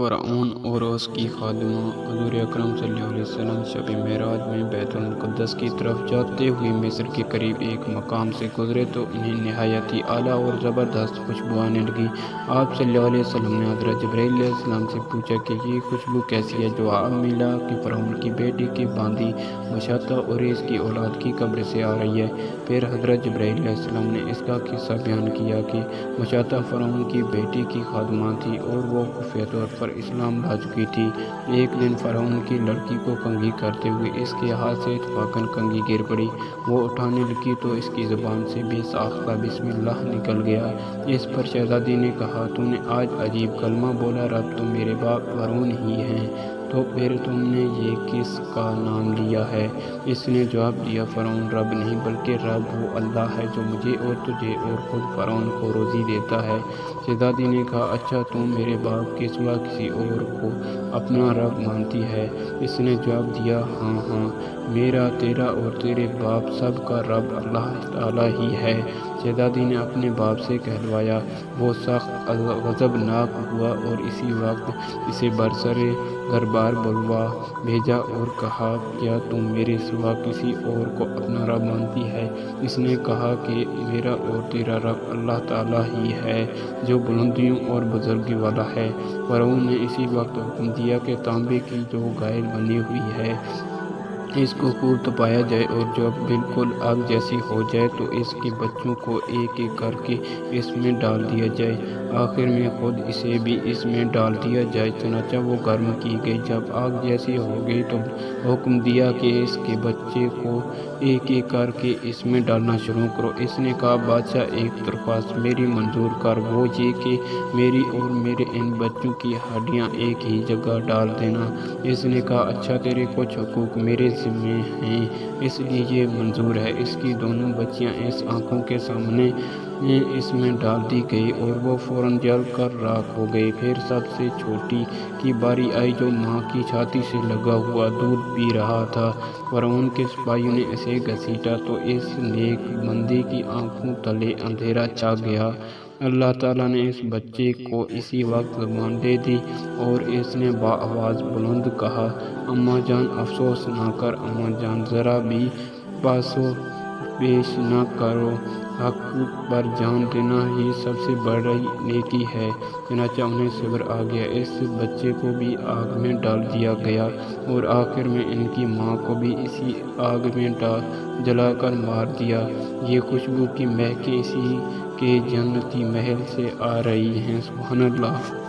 فرعون اور اس کی خادمہ حضور اکرم صلی اللہ علیہ وسلم شب معراج میں بیت المقدس کی طرف جاتے ہوئے مصر کے قریب ایک مقام سے گزرے تو انہیں نہایت ہی اعلیٰ اور زبردست خوشبو آنے لگی۔ آپ صلی اللہ علیہ وسلم نے حضرت جبرائیل علیہ السلام سے پوچھا کہ یہ خوشبو کیسی ہے؟ جواب ملا کہ فرعون کی بیٹی کی باندی مشاطہ اور اس کی اولاد کی قبر سے آ رہی ہے۔ پھر حضرت جبرائیل علیہ السلام نے اس کا قصہ بیان کیا کہ مشاطہ فرعون کی بیٹی کی خادمہ تھی اور وہ خفیہ طور پر اسلام لا چکی تھی۔ ایک دن فرعون کی لڑکی کو کنگھی کرتے ہوئے اس کے ہاتھ سے اتفاقاً کنگھی گر پڑی۔ وہ اٹھانے لگی تو اس کی زبان سے بے ساختہ بسم اللہ نکل گیا۔ اس پر شہزادی نے کہا، تو نے آج عجیب کلمہ بولا، رب تو میرے باپ فرعون ہی ہیں، تو پھر تم نے یہ کس کا نام لیا ہے؟ اس نے جواب دیا، فرعون رب نہیں بلکہ رب وہ اللہ ہے جو مجھے اور تجھے اور خود فرعون کو روزی دیتا ہے۔ شہزادی نے کہا، اچھا تم میرے باپ کے سوا کسی اور کو اپنا رب مانتی ہے؟ اس نے جواب دیا، ہاں ہاں، میرا، تیرا اور تیرے باپ سب کا رب اللہ تعالیٰ ہی ہے۔ شہزادی نے اپنے باپ سے کہلوایا۔ وہ سخت غضبناک ہوا اور اسی وقت اسے برسرِ دربار بلوا بھیجا اور کہا، کیا تم میرے سوا کسی اور کو اپنا رب مانتی ہے؟ اس نے کہا کہ میرا اور تیرا رب اللہ تعالیٰ ہی ہے جو بلندیوں اور بزرگی والا ہے۔ فرعون نے اسی وقت حکم دیا کہ تانبے کی جو گائل بنی ہوئی ہے اس کو خوب تپایا جائے اور جب بالکل آگ جیسی ہو جائے تو اس کے بچوں کو ایک ایک کر کے اس میں ڈال دیا جائے، آخر میں خود اسے بھی اس میں ڈال دیا جائے۔ چنانچہ وہ گرم کی گئی۔ جب آگ جیسی ہو گئی تو حکم دیا کہ اس کے بچے کو ایک ایک کر کے اس میں ڈالنا شروع کرو۔ اس نے کہا، بادشاہ ایک درخواست میری منظور کر، وہ یہ کہ میری اور میرے ان بچوں کی ہڈیاں ایک ہی جگہ ڈال دینا۔ اس نے کہا، اچھا، تیرے کچھ حقوق میرے ذمہ ہیں اس لیے یہ منظور ہے۔ اس کی دونوں بچیاں اس آنکھوں کے سامنے اس میں ڈال دی گئی اور وہ فوراً جل کر راکھ ہو گئی۔ پھر سب سے چھوٹی کی باری آئی جو ماں کی چھاتی سے لگا ہوا دودھ پی رہا تھا۔ فرعون کے سپاہیوں نے اسے گھسیٹا تو اس نیک بندے کی آنکھوں تلے اندھیرا چھا گیا۔ اللہ تعالیٰ نے اس بچے کو اسی وقت زبان دے دی اور اس نے بآواز بلند کہا، اماں جان افسوس نہ کر، اماں جان ذرا بھی پاس و پیش نہ کرو، حق پر جان دینا ہی سب سے بڑی نیکی ہے۔ چنانچہ انہیں صبر آ گیا۔ اس بچے کو بھی آگ میں ڈال دیا گیا اور آخر میں ان کی ماں کو بھی اسی آگ میں جلا کر مار دیا۔ یہ خوشبو کی مہکیں اسی کے جنتی محل سے آ رہی ہیں۔ سبحان اللہ۔